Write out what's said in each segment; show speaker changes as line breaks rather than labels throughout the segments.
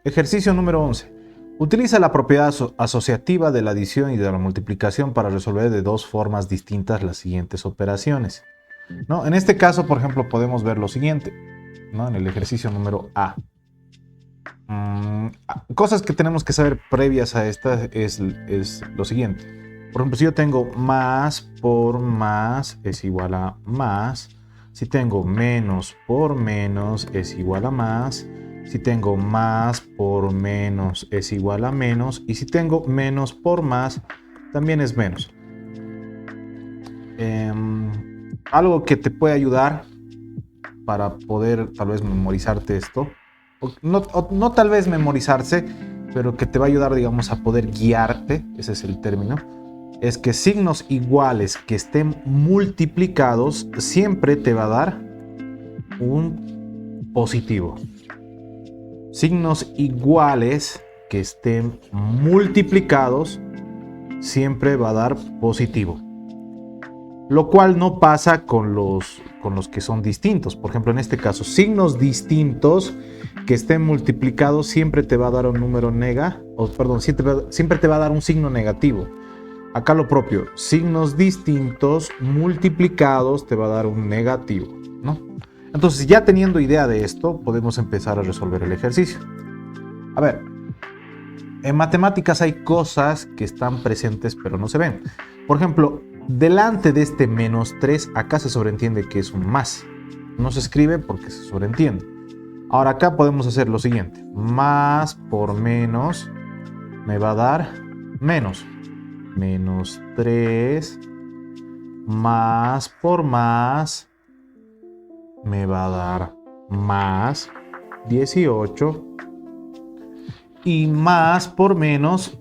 Ejercicio número 11. Utiliza la propiedad asociativa de la adición y de la multiplicación para resolver de dos formas distintas las siguientes operaciones. ¿No? En este caso, por ejemplo, podemos ver lo siguiente, ¿no? En el ejercicio número A. Cosas que tenemos que saber previas a esta es lo siguiente. Por ejemplo, si yo tengo más por más es igual a más. Si tengo menos por menos es igual a más. Si tengo más por menos es igual a menos. Y si tengo menos por más también es menos. Algo que te puede ayudar para poder tal vez memorizarte esto. No tal vez memorizarse, pero que te va a ayudar, digamos, a poder guiarte, ese es el término, es que signos iguales que estén multiplicados siempre te va a dar un positivo. Signos iguales que estén multiplicados siempre va a dar positivo. Lo cual no pasa con los que son distintos. Por ejemplo, en este caso, signos distintos que estén multiplicados siempre te va a dar un número siempre te va a dar un signo negativo. Acá lo propio, signos distintos multiplicados te va a dar un negativo, ¿no? Entonces, ya teniendo idea de esto, podemos empezar a resolver el ejercicio. A ver, en matemáticas hay cosas que están presentes pero no se ven. Por ejemplo, delante de este menos 3, acá se sobreentiende que es un más. No se escribe porque se sobreentiende. Ahora acá podemos hacer lo siguiente. Más por menos me va a dar menos. Menos 3. Más por más me va a dar más 18. Y más por menos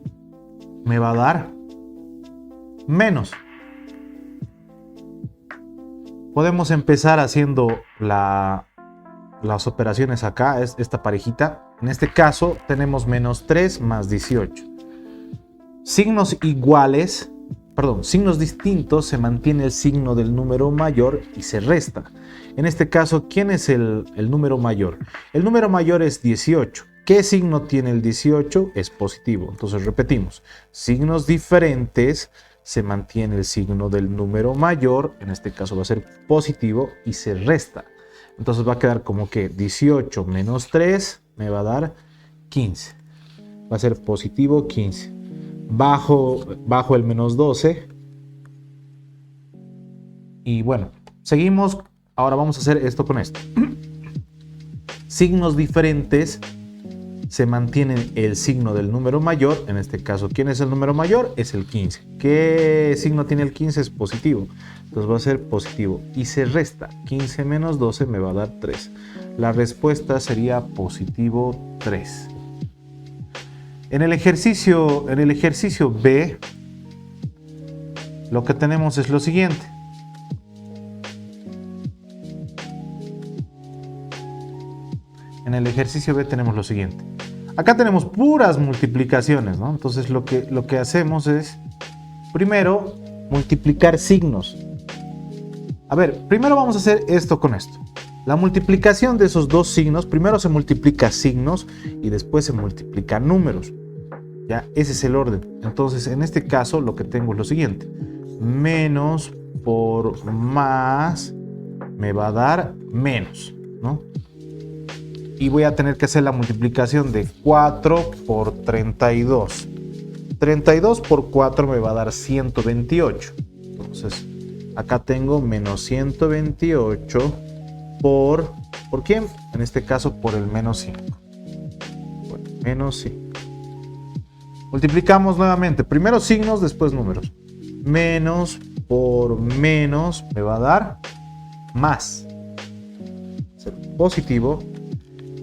me va a dar menos. Podemos empezar haciendo las operaciones acá, es esta parejita. En este caso tenemos menos 3 más 18. Signos distintos, se mantiene el signo del número mayor y se resta. En este caso, ¿quién es el número mayor? El número mayor es 18. ¿Qué signo tiene el 18? Es positivo. Entonces repetimos, signos diferentes, se mantiene el signo del número mayor, en este caso va a ser positivo y se resta. Entonces va a quedar como que 18 menos 3 me va a dar 15. Va a ser positivo 15. Bajo el menos 12. Y bueno, seguimos. Ahora vamos a hacer esto con esto. Signos diferentes, se mantiene el signo del número mayor. En este caso, ¿quién es el número mayor? Es el 15. ¿Qué signo tiene el 15? Es positivo. Entonces va a ser positivo. Y se resta. 15 menos 12 me va a dar 3. La respuesta sería positivo 3. En el ejercicio B, lo que tenemos es lo siguiente. En el ejercicio B tenemos lo siguiente. Acá tenemos puras multiplicaciones, ¿no? Entonces lo que hacemos es, primero, multiplicar signos. A ver, primero vamos a hacer esto con esto. La multiplicación de esos dos signos, primero se multiplica signos y después se multiplican números. Ya, ese es el orden. Entonces, en este caso, lo que tengo es lo siguiente. Menos por más me va a dar menos, ¿no? Y voy a tener que hacer la multiplicación de 4 por 32. 32 por 4 me va a dar 128. Entonces, acá tengo menos 128 ¿por quién? En este caso, por el menos 5. Por el menos 5. Multiplicamos nuevamente. Primero signos, después números. Menos por menos me va a dar más. Ser positivo.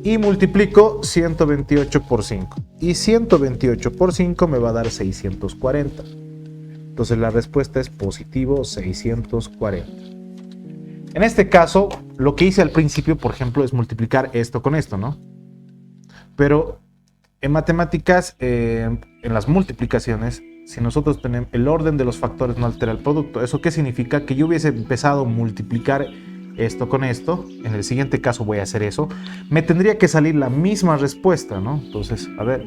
Y multiplico 128 por 5. Y 128 por 5 me va a dar 640. Entonces la respuesta es positivo 640. En este caso, lo que hice al principio, por ejemplo, es multiplicar esto con esto, ¿no? Pero en matemáticas, en las multiplicaciones, si nosotros tenemos el orden de los factores no altera el producto. ¿Eso qué significa? Que yo hubiese empezado a multiplicar esto con esto. En el siguiente caso voy a hacer eso. Me tendría que salir la misma respuesta, ¿no? Entonces, a ver.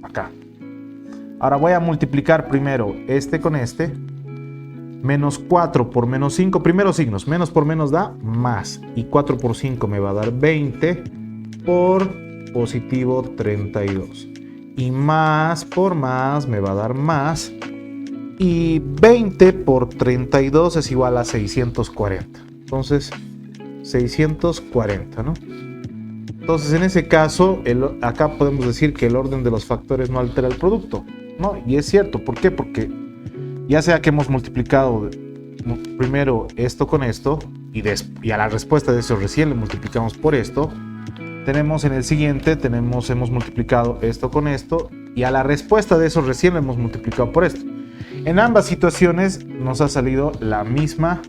Acá. Ahora voy a multiplicar primero este con este. Menos 4 por menos 5. Primeros signos. Menos por menos da más. Y 4 por 5 me va a dar 20 por positivo 32. Y más por más me va a dar más. Y 20 por 32 es igual a 640. Entonces, 640, ¿no? Entonces, en ese caso, acá podemos decir que el orden de los factores no altera el producto, ¿no? Y es cierto. ¿Por qué? Porque ya sea que hemos multiplicado primero esto con esto y a la respuesta de eso recién le multiplicamos por esto, tenemos en el siguiente, hemos multiplicado esto con esto y a la respuesta de eso recién le hemos multiplicado por esto. En ambas situaciones nos ha salido la misma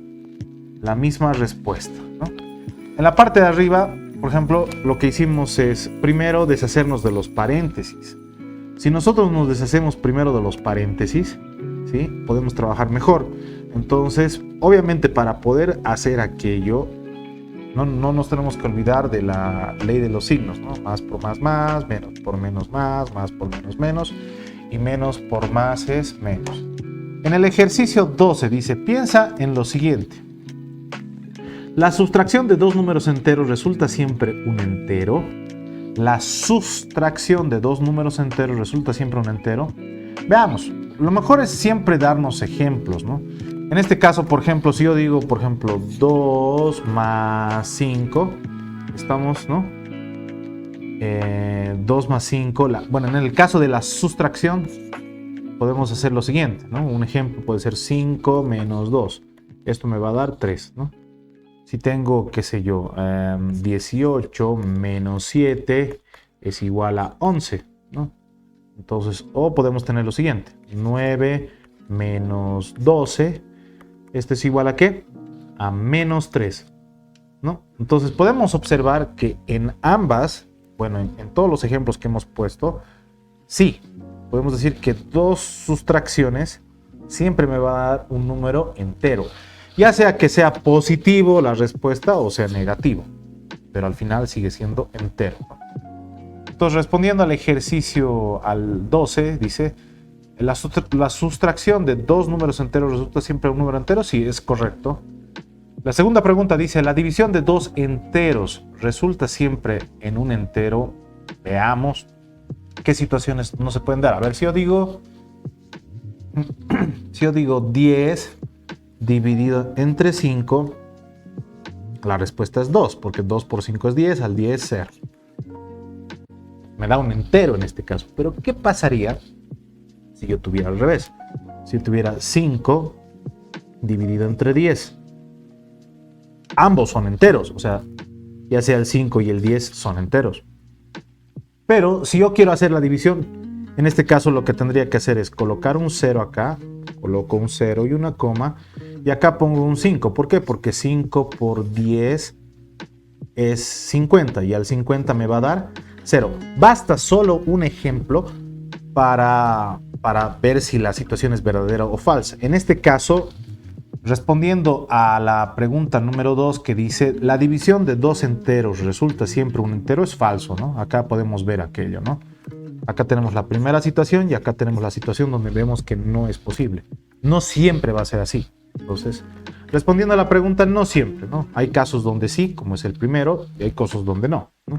respuesta, ¿no? En la parte de arriba, por ejemplo, lo que hicimos es primero deshacernos de los paréntesis. Si nosotros nos deshacemos primero de los paréntesis, ¿sí?, podemos trabajar mejor. Entonces, obviamente, para poder hacer aquello, no nos tenemos que olvidar de la ley de los signos, ¿no? Más por más, menos por menos, más por menos, menos, y menos por más es menos. En el ejercicio 12 dice, piensa en lo siguiente. La sustracción de dos números enteros resulta siempre un entero. La sustracción de dos números enteros resulta siempre un entero. Veamos, lo mejor es siempre darnos ejemplos, ¿no? En este caso, por ejemplo, si yo digo, por ejemplo, 2 más 5, estamos, ¿no? 2 más 5, bueno, en el caso de la sustracción, podemos hacer lo siguiente, ¿no? Un ejemplo puede ser 5 menos 2. Esto me va a dar 3, ¿no? Si tengo, qué sé yo, 18 menos 7 es igual a 11, ¿no? Entonces, o podemos tener lo siguiente, 9 menos 12, ¿esto es igual a qué? A menos 3, ¿no? Entonces podemos observar que en ambas, bueno, en todos los ejemplos que hemos puesto, sí, podemos decir que dos sustracciones siempre me va a dar un número entero, ya sea que sea positivo la respuesta o sea negativo, pero al final sigue siendo entero, ¿no? Entonces, respondiendo al ejercicio al 12, dice, la sustracción de dos números enteros resulta siempre un número entero. Sí, es correcto. La segunda pregunta dice, la división de dos enteros resulta siempre en un entero. Veamos qué situaciones no se pueden dar. A ver, si yo digo 10 dividido entre 5, la respuesta es 2, porque 2 por 5 es 10, al 10 es 0. Me da un entero en este caso. Pero ¿qué pasaría si yo tuviera al revés? Si yo tuviera 5 dividido entre 10. Ambos son enteros, o sea, ya sea el 5 y el 10 son enteros. Pero si yo quiero hacer la división, en este caso lo que tendría que hacer es colocar un 0 acá, coloco un 0 y una coma, y acá pongo un 5. ¿Por qué? Porque 5 por 10 es 50, y al 50 me va a dar 0. Basta solo un ejemplo para ver si la situación es verdadera o falsa. En este caso, respondiendo a la pregunta número 2 que dice, la división de dos enteros resulta siempre un entero, es falso, ¿no? Acá podemos ver aquello, ¿no? Acá tenemos la primera situación y acá tenemos la situación donde vemos que no es posible. No siempre va a ser así. Entonces, respondiendo a la pregunta, no siempre, ¿no? Hay casos donde sí, como es el primero, y hay casos donde no, ¿no?